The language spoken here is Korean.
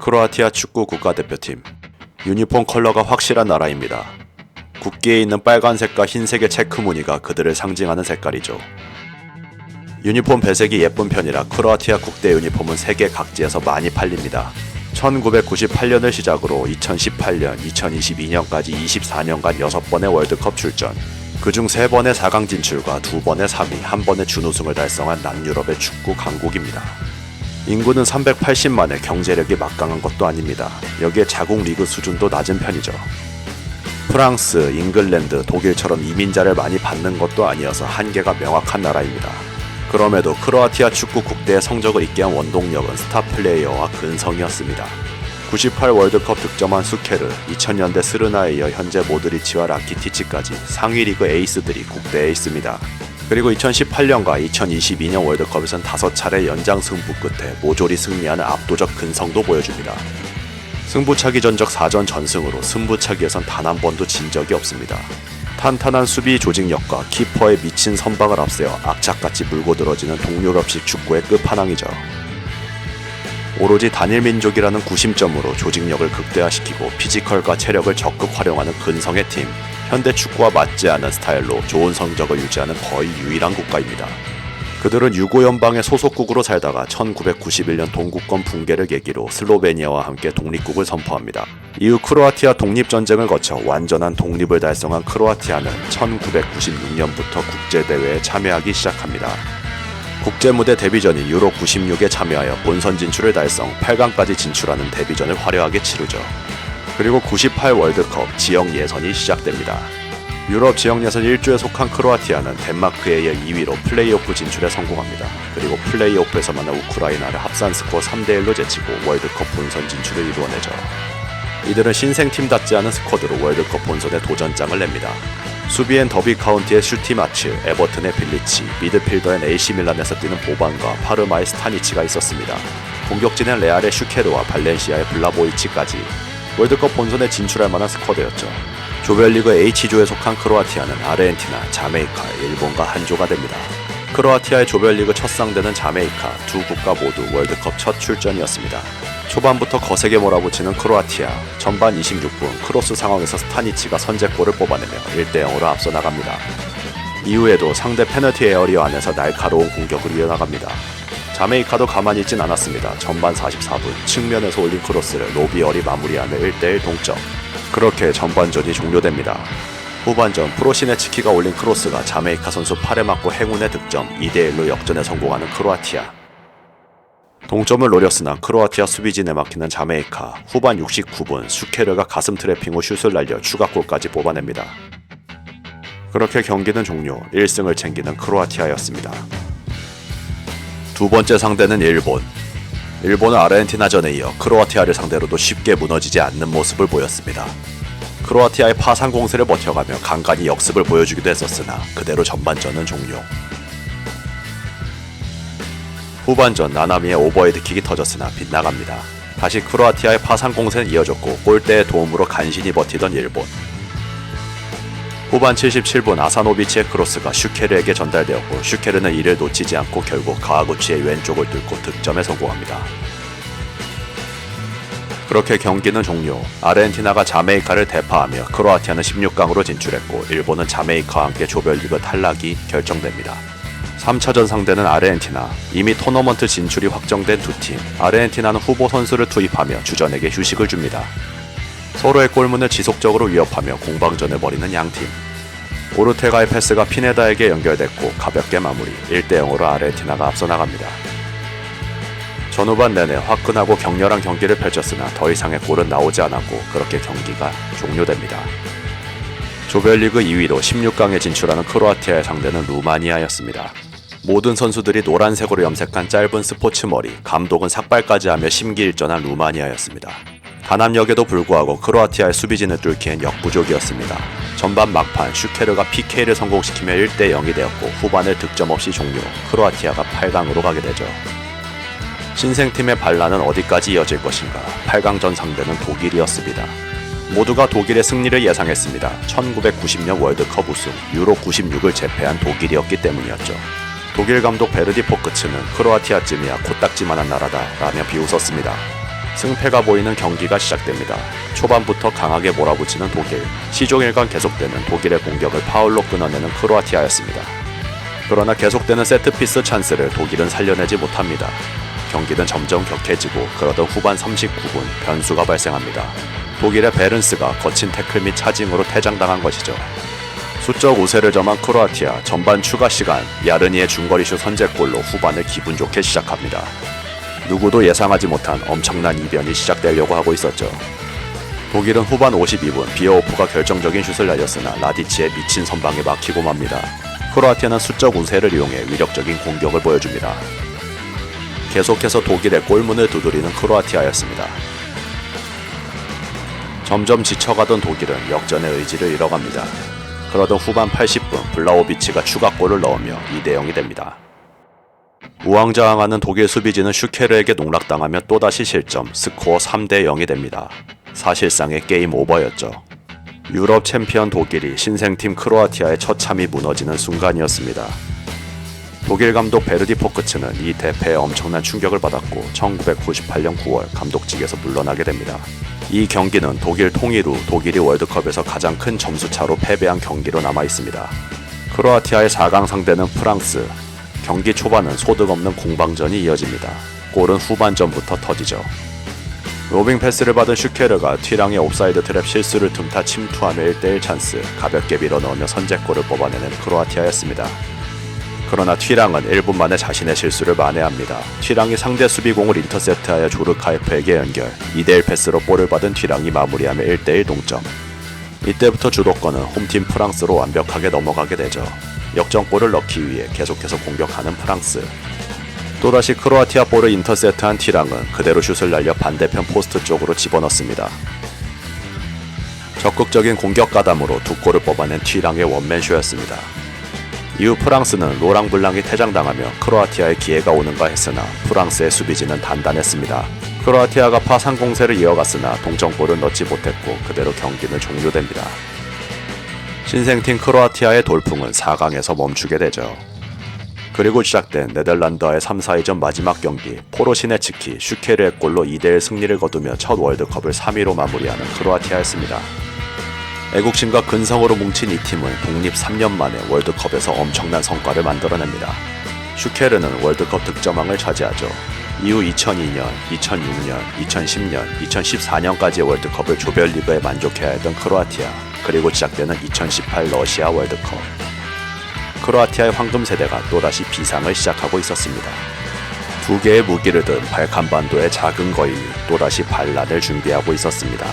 크로아티아 축구 국가대표팀. 유니폼 컬러가 확실한 나라입니다. 국기에 있는 빨간색과 흰색의 체크 무늬가 그들을 상징하는 색깔이죠. 유니폼 배색이 예쁜 편이라 크로아티아 국대 유니폼은 세계 각지에서 많이 팔립니다. 1998년을 시작으로 2018년, 2022년까지 24년간 6번의 월드컵 출전, 그중 3번의 4강 진출과 2번의 3위, 1번의 준우승을 달성한 남유럽의 축구 강국입니다. 인구는 380만에 경제력이 막강한 것도 아닙니다. 여기에 자국 리그 수준도 낮은 편이죠. 프랑스, 잉글랜드, 독일처럼 이민자를 많이 받는 것도 아니어서 한계가 명확한 나라입니다. 그럼에도 크로아티아 축구 국대의 성적을 잇게 한 원동력은 스타 플레이어와 근성이었습니다. 98 월드컵 득점한 수케르, 2000년대 스르나에 이어 현재 모드리치와 라키티치까지 상위 리그 에이스들이 국대에 있습니다. 그리고 2018년과 2022년 월드컵에선 5차례 연장 승부 끝에 모조리 승리하는 압도적 근성도 보여줍니다. 승부차기 전적 4전 전승으로 승부차기에선 단 한 번도 진 적이 없습니다. 탄탄한 수비 조직력과 키퍼의 미친 선방을 앞세워 악착같이 물고 들어지는 동유럽식 축구의 끝판왕이죠. 오로지 단일 민족이라는 구심점으로 조직력을 극대화시키고 피지컬과 체력을 적극 활용하는 근성의 팀. 현대 축구와 맞지 않은 스타일로 좋은 성적을 유지하는 거의 유일한 국가입니다. 그들은 유고 연방의 소속국으로 살다가 1991년 동구권 붕괴를 계기로 슬로베니아와 함께 독립국을 선포합니다. 이후 크로아티아 독립전쟁을 거쳐 완전한 독립을 달성한 크로아티아는 1996년부터 국제대회에 참여하기 시작합니다. 국제무대 데뷔전인 유로 96에 참여하여 본선 진출을 달성, 8강까지 진출하는 데뷔전을 화려하게 치르죠. 그리고 98 월드컵 지역 예선이 시작됩니다. 유럽 지역 예선 1조에 속한 크로아티아는 덴마크에 이어 2위로 플레이오프 진출에 성공합니다. 그리고 플레이오프에서 만난 우크라이나를 합산 스코어 3대1로 제치고 월드컵 본선 진출을 이루어내죠. 이들은 신생팀답지 않은 스쿼드로 월드컵 본선에 도전장을 냅니다. 수비엔 더비 카운티의 슈티마츠, 에버튼의 빌리치, 미드필더엔 AC 밀란에서 뛰는 보반과 파르마의 스타니치가 있었습니다. 공격진엔 레알의 슈케르와 발렌시아의 블라보이치까지 월드컵 본선에 진출할 만한 스쿼드였죠. 조별리그 H조에 속한 크로아티아는 아르헨티나, 자메이카, 일본과 한조가 됩니다. 크로아티아의 조별리그 첫 상대는 자메이카, 두 국가 모두 월드컵 첫 출전이었습니다. 초반부터 거세게 몰아붙이는 크로아티아, 전반 26분 크로스 상황에서 스타니치가 선제골을 뽑아내며 1대0으로 앞서 나갑니다. 이후에도 상대 페널티 에어리어 안에서 날카로운 공격을 이어나갑니다. 자메이카도 가만히 있진 않았습니다. 전반 44분 측면에서 올린 크로스를 로비얼이 마무리하며 1대1 동점. 그렇게 전반전이 종료됩니다. 후반전 프로시네치키가 올린 크로스가 자메이카 선수 팔에 맞고 행운의 득점, 2대1로 역전에 성공하는 크로아티아. 동점을 노렸으나 크로아티아 수비진에 막히는 자메이카. 후반 69분 슈케르가 가슴 트래핑 후 슛을 날려 추가골까지 뽑아냅니다. 그렇게 경기는 종료, 1승을 챙기는 크로아티아였습니다. 두 번째 상대는 일본. 일본은 아르헨티나전에 이어 크로아티아를 상대로도 쉽게 무너지지 않는 모습을 보였습니다. 크로아티아의 파상 공세를 버텨가며 간간히 역습을 보여주기도 했었으나 그대로 전반전은 종료. 후반전 나나미의 오버헤드킥이 터졌으나 빗나갑니다. 다시 크로아티아의 파상 공세는 이어졌고 골대의 도움으로 간신히 버티던 일본. 후반 77분 아사노비치의 크로스가 슈케르에게 전달되었고 슈케르는 이를 놓치지 않고 결국 가와구치의 왼쪽을 뚫고 득점에 성공합니다. 그렇게 경기는 종료. 아르헨티나가 자메이카를 대파하며 크로아티아는 16강으로 진출했고 일본은 자메이카와 함께 조별리그 탈락이 결정됩니다. 3차전 상대는 아르헨티나. 이미 토너먼트 진출이 확정된 두 팀. 아르헨티나는 후보 선수를 투입하며 주전에게 휴식을 줍니다. 서로의 골문을 지속적으로 위협하며 공방전을 벌이는 양팀. 오르테가의 패스가 피네다에게 연결됐고 가볍게 마무리, 1대0으로 아르헨티나가 앞서 나갑니다. 전후반 내내 화끈하고 격렬한 경기를 펼쳤으나 더 이상의 골은 나오지 않았고 그렇게 경기가 종료됩니다. 조별리그 2위로 16강에 진출하는 크로아티아의 상대는 루마니아였습니다. 모든 선수들이 노란색으로 염색한 짧은 스포츠 머리, 감독은 삭발까지 하며 심기일전한 루마니아였습니다. 단합력에도 불구하고 크로아티아의 수비진을 뚫기엔 역부족이었습니다. 전반 막판 슈케르가 PK를 성공시키며 1대0이 되었고 후반을 득점 없이 종료, 크로아티아가 8강으로 가게 되죠. 신생팀의 반란은 어디까지 이어질 것인가. 8강전 상대는 독일이었습니다. 모두가 독일의 승리를 예상했습니다. 1990년 월드컵 우승, 유로 96을 제패한 독일이었기 때문이었죠. 독일 감독 베르디 포크츠는 크로아티아쯤이야 코딱지만한 나라다 라며 비웃었습니다. 승패가 보이는 경기가 시작됩니다. 초반부터 강하게 몰아붙이는 독일, 시종일관 계속되는 독일의 공격을 파울로 끊어내는 크로아티아였습니다. 그러나 계속되는 세트피스 찬스를 독일은 살려내지 못합니다. 경기는 점점 격해지고 그러던 후반 39분 변수가 발생합니다. 독일의 베른스가 거친 태클 및 차징으로 퇴장당한 것이죠. 수적 우세를 점한 크로아티아, 전반 추가 시간 야르니의 중거리슛 선제골로 후반을 기분 좋게 시작합니다. 누구도 예상하지 못한 엄청난 이변이 시작되려고 하고 있었죠. 독일은 후반 52분 비어호프가 결정적인 슛을 날렸으나 라디치의 미친 선방에 막히고 맙니다. 크로아티아는 수적 우세를 이용해 위력적인 공격을 보여줍니다. 계속해서 독일의 골문을 두드리는 크로아티아였습니다. 점점 지쳐가던 독일은 역전의 의지를 잃어갑니다. 그러던 후반 80분 블라호비치가 추가골을 넣으며 2대0이 됩니다. 우왕좌왕하는 독일 수비진은 슈케르에게 농락당하며 또다시 실점, 스코어 3대0이 됩니다. 사실상의 게임 오버였죠. 유럽 챔피언 독일이 신생팀 크로아티아의 처참히 무너지는 순간이었습니다. 독일 감독 베르디 포크츠는 이 대패에 엄청난 충격을 받았고 1998년 9월 감독직에서 물러나게 됩니다. 이 경기는 독일 통일 후 독일이 월드컵에서 가장 큰 점수차로 패배한 경기로 남아있습니다. 크로아티아의 4강 상대는 프랑스. 경기 초반은 소득 없는 공방전이 이어집니다. 골은 후반전부터 터지죠. 로빙 패스를 받은 슈케르가 튀랑의 옵사이드 트랩 실수를 틈타 침투하며 1대1 찬스, 가볍게 밀어넣으며 선제골을 뽑아내는 크로아티아였습니다. 그러나 튀랑은 1분 만에 자신의 실수를 만회합니다. 튀랑이 상대 수비공을 인터셉트하여 조르카에프에게 연결, 2대1 패스로 볼을 받은 튀랑이 마무리하며 1대1 동점. 이때부터 주도권은 홈팀 프랑스로 완벽하게 넘어가게 되죠. 역전골을 넣기 위해 계속해서 공격하는 프랑스. 또다시 크로아티아 볼을 인터셉트한 튀랑은 그대로 슛을 날려 반대편 포스트 쪽으로 집어넣습니다. 적극적인 공격 가담으로 두 골을 뽑아낸 튀랑의 원맨쇼였습니다. 이후 프랑스는 로랑블랑이 퇴장당하며 크로아티아의 기회가 오는가 했으나 프랑스의 수비진은 단단했습니다. 크로아티아가 파상 공세를 이어갔으나 동점골을 넣지 못했고 그대로 경기는 종료됩니다. 신생팀 크로아티아의 돌풍은 4강에서 멈추게 되죠. 그리고 시작된 네덜란드와의 3, 4위전 마지막 경기, 포로시네츠키, 슈케르의 골로 2대1 승리를 거두며 첫 월드컵을 3위로 마무리하는 크로아티아였습니다. 애국심과 근성으로 뭉친 이 팀은 독립 3년 만에 월드컵에서 엄청난 성과를 만들어냅니다. 슈케르는 월드컵 득점왕을 차지하죠. 이후 2002년, 2006년, 2010년, 2014년까지의 월드컵을 조별리그에 만족해야 했던 크로아티아, 그리고 시작되는 2018 러시아 월드컵. 크로아티아의 황금 세대가 또다시 비상을 시작하고 있었습니다. 두 개의 무기를 든 발칸반도의 작은 거인이 또다시 반란을 준비하고 있었습니다.